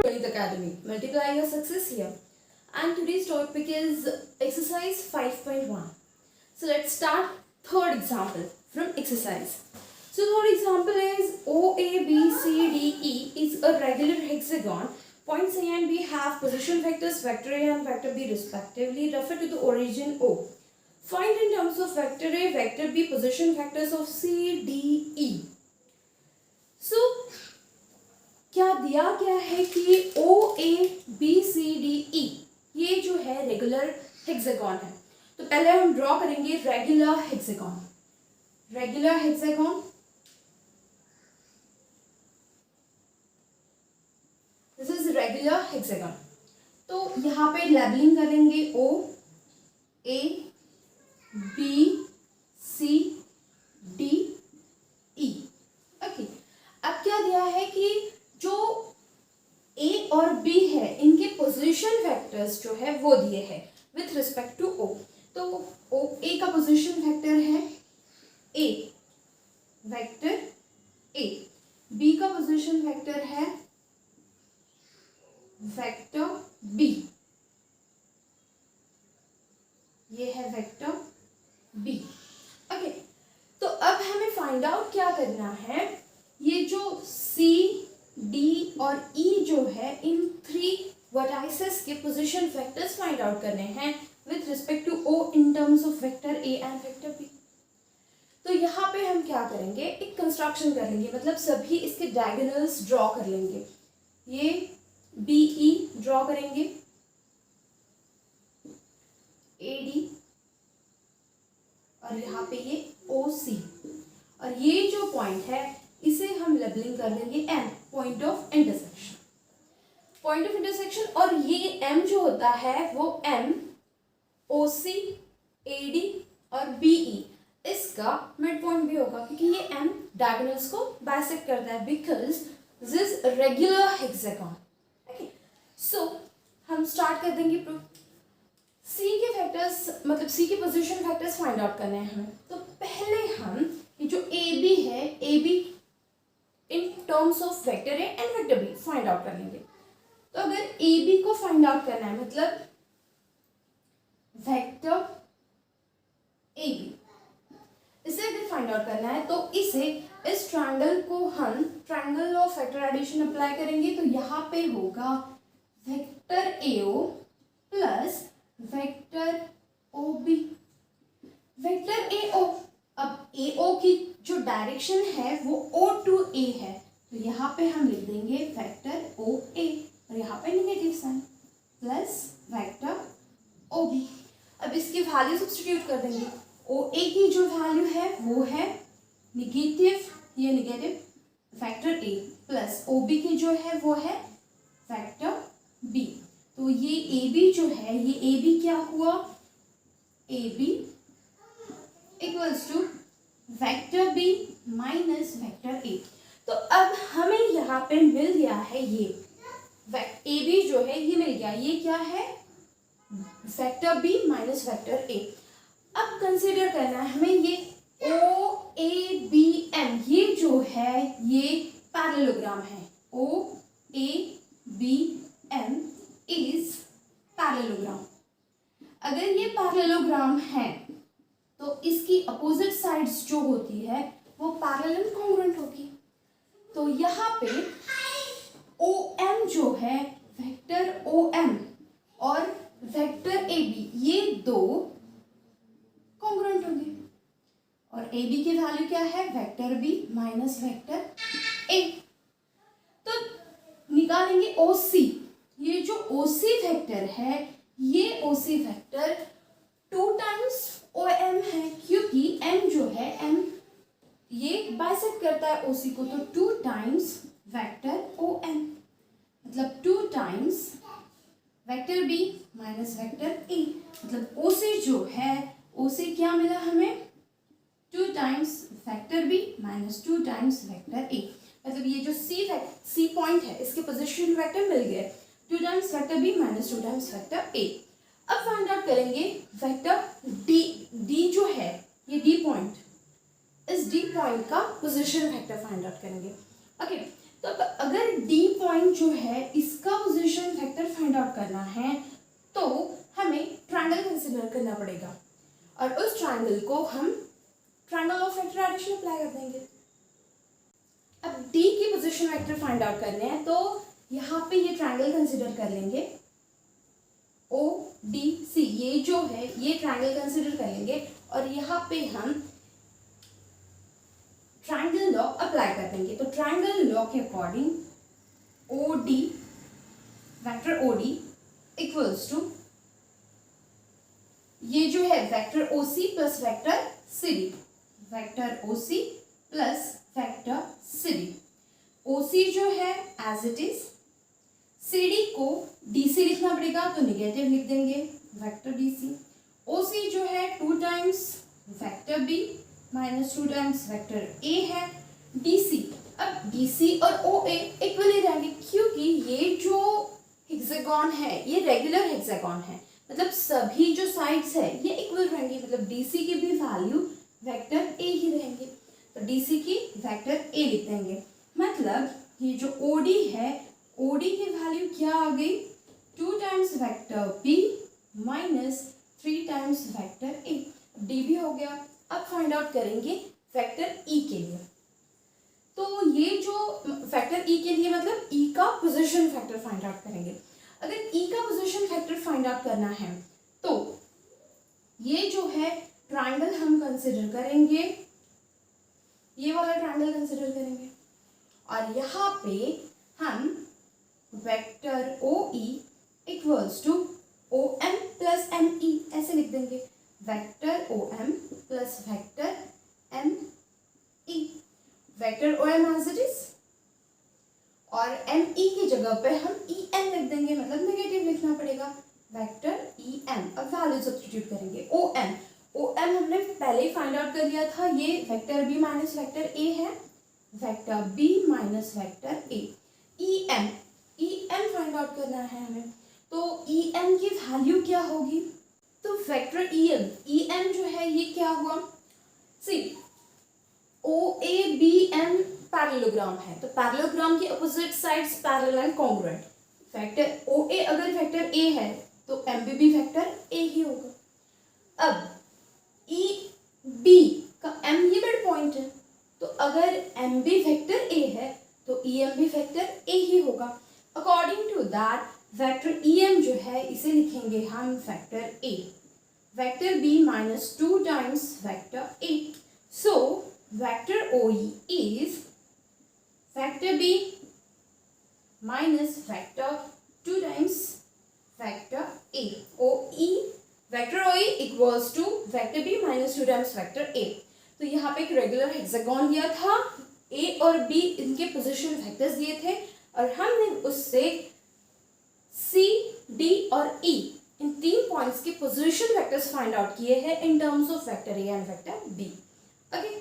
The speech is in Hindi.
Ganit Academy. Multiply your success here. And today's topic is exercise 5.1. So let's start third example from exercise. So third example is OABCDE is a regular hexagon. Points A and B have position vectors vector A and vector B respectively. Refer to the origin O. Find in terms of vector A, vector B position vectors of C, D, E. So क्या दिया गया है कि OABCDE ये जो है रेगुलर हेक्सागन है. तो पहले हम ड्रॉ करेंगे regular hexagon. Regular hexagon this is regular hexagon. तो यहाँ पे लेबलिंग करेंगे O A B C D E. Okay, अब क्या दिया है कि जो A और B है इनके पोजीशन वेक्टर्स जो है वो दिए हैं विथ रिस्पेक्ट टू O. तो A का पोजीशन वेक्टर है A, वेक्टर A. B का पोजीशन वेक्टर है वेक्टर B. ये है वेक्टर B. ओके, तो अब हमें फाइंड आउट क्या करना है. ये जो C, D और E जो है इन थ्री वर्टाइसेस के पोजीशन वेक्टर्स फाइंड आउट करने हैं with respect to O in terms of vector A and vector B. तो यहाँ पे हम क्या करेंगे, एक कंस्ट्रक्शन कर लेंगे, मतलब सभी इसके डायगोनल्स ड्रॉ कर लेंगे. ये BE ड्रॉ करेंगे, AD और यहाँ पे ये OC और ये जो पॉइंट है इसे हम लेबलिंग कर देंगे M, point of intersection. Point of intersection और ये M जो होता है वो M, OC, AD और BE इसका मिड पॉइंट भी होगा क्योंकि ये M डायगोनल्स को बाइसेक्ट करता है because this is regular hexagon. Okay, so हम स्टार्ट कर देंगे प्रूफ. C के फैक्टर्स मतलब C के पोजीशन फैक्टर्स फाइंड आउट करने हैं हमें. तो पहले हम ये जो AB है AB in terms of vector A and vector B find out कर लेंगे. तो अगर AB को फाइंड आउट करना है मतलब वेक्टर AB इसे अगर फाइंड आउट करना है तो इसे इस ट्रायंगल को हम triangle of vector addition apply करेंगे. तो यहाँ पे होगा vector AO plus vector OB. Vector AO, अब AO की जो डायरेक्शन है वो O to A है तो यहाँ पे हम लिख देंगे वेक्टर OA और यहाँ पे negative sign plus vector OB. अब इसकी वैल्यू सब्स्टिट्यूट कर देंगे. OA की जो वैल्यू है वो है नेगेटिव, ये negative vector A plus OB की जो है वो है वेक्टर B. तो ये AB जो है ये AB क्या हुआ, AB equals to vector B minus vector A. तो अब हमें यहाँ पे मिल गया है ये AB जो है ये मिल गया. ये क्या है, vector B minus vector A. अब कंसीडर करना है हमें ये OABM ये जो है ये पैरेललोग्राम है. OABM is parallelogram. अगर ये पैरेललोग्राम है तो इसकी अपोजिट साइड्स जो होती है वो पैरेलल कॉन्ग्रुएंट होगी. तो यहाँ पे OM जो है वेक्टर OM और वेक्टर AB ये दो कॉन्ग्रुएंट होंगे और AB की वैल्यू क्या है, vector B minus vector A. तो निकालेंगे OC. ये जो OC वेक्टर है ये OC वेक्टर 2 टाइम्स OM है क्योंकि M जो है M ये बाइसेक्ट करता है OC को. तो 2 टाइम्स वेक्टर OM मतलब 2 times vector B minus vector A. मतलब OC जो है OC क्या मिला हमें, 2 times vector B minus 2 times vector A. मतलब ये जो C पॉइंट है इसके पोजीशन वेक्टर मिल गए 2 times vector B minus 2 times vector A. अब फाइंड आउट करेंगे वेक्टर D जो है ये D पॉइंट, इस D पॉइंट का पोजीशन वेक्टर फाइंड आउट करेंगे. ओके, तो अब अगर डी पॉइंट जो है इसका पोजीशन वेक्टर फाइंड आउट करना है तो हमें ट्रायंगल कंसीडर करना पड़ेगा और उस ट्रायंगल को हम triangle of vector addition apply कर देंगे। अब डी की पोजीशन वेक्टर फाइंड आउट करने हैं तो यहाँ पे ये ट्रायंगल कंसीडर कर लेंगे ओ डी सी, ये जो है ये ट्रायंगल कंसीडर कर लेंगे और यहाँ पे हम ट्रायंगल लॉ अप्लाई कर देंगे। तो ट्रायंगल लॉ के according O D vector O D equals to ये जो है vector O C plus vector C D, vector O C plus vector C D. O C जो है as it is, C D को डी सी लिखना पड़ेगा तो निगेटिव लिख देंगे वेक्टर डी सी। ओ सी जो है 2 times vector B minus 2 times vector A है डी सी। अब डी सी और ओ ए इक्वली रहेंगे क्योंकि ये जो हेक्सागोन है ये रेगुलर हेक्सागोन है, मतलब सभी जो साइड्स है ये इक्वल रहेंगी, मतलब डी सी की भी वैल्यू वेक्टर ए ही रहेंगे। तो डी सी की वेक्टर ए लिख देंगे, मतलब ये जो ओ डी है ओडी की वैल्यू क्या आ गई 2 times vector B minus 3 times vector A. D भी हो गया। अब फाइंड आउट करेंगे वेक्टर ई के लिए। तो ये जो वेक्टर ई के लिए मतलब ई का पोजीशन फैक्टर फाइंड आउट करेंगे। अगर ई का पोजीशन फैक्टर फाइंड आउट करना है तो ये जो है ट्रायंगल हम कंसिडर करेंगे, ये वाला ट्रायंगल कंसिडर करेंगे और यहाँ पे हम vector O E equals to O M plus M E ऐसे लिख देंगे, vector O M plus vector M E. Vector O M as it is और एम ई की जगह पे हम ई एम लिख देंगे, मतलब नेगेटिव लिखना पड़ेगा वेक्टर ई एम। अब वैल्यू सब्स्टिट्यूट करेंगे ओ एम। ओ एम हमने पहले ही फाइंड आउट कर लिया था, ये vector B minus vector A है, vector B minus vector A. E M find out करना है हमें, तो ई एम की वैल्यू क्या होगी, तो वेक्टर ई एम जो है ये क्या हुआ, C O A B M parallelogram है तो पैरेललोग्राम की opposite sides parallel and congruent. Vector O A अगर वेक्टर ए है तो एम भी वेक्टर ए ही होगा। अब ई बी का एम ये मिड पॉइंट है तो अगर एम भी वेक्टर ए है तो ई एम भी वेक्टर ए ही होगा। According to that vector E M जो है इसे लिखेंगे हम vector A, vector B minus 2 times vector A. So vector O E is vector B minus vector 2 times vector A. O E vector O E equals to vector B minus 2 times vector A. तो यहाँ पे एक रेगुलर हेक्सागोन दिया था, ए और बी इनके पोजीशन वेक्टर्स दिए थे और हमने उससे सी डी और ई इन 3 पॉइंट्स के पोजीशन वेक्टर्स फाइंड आउट किए हैं in terms of vector A and vector B. Okay.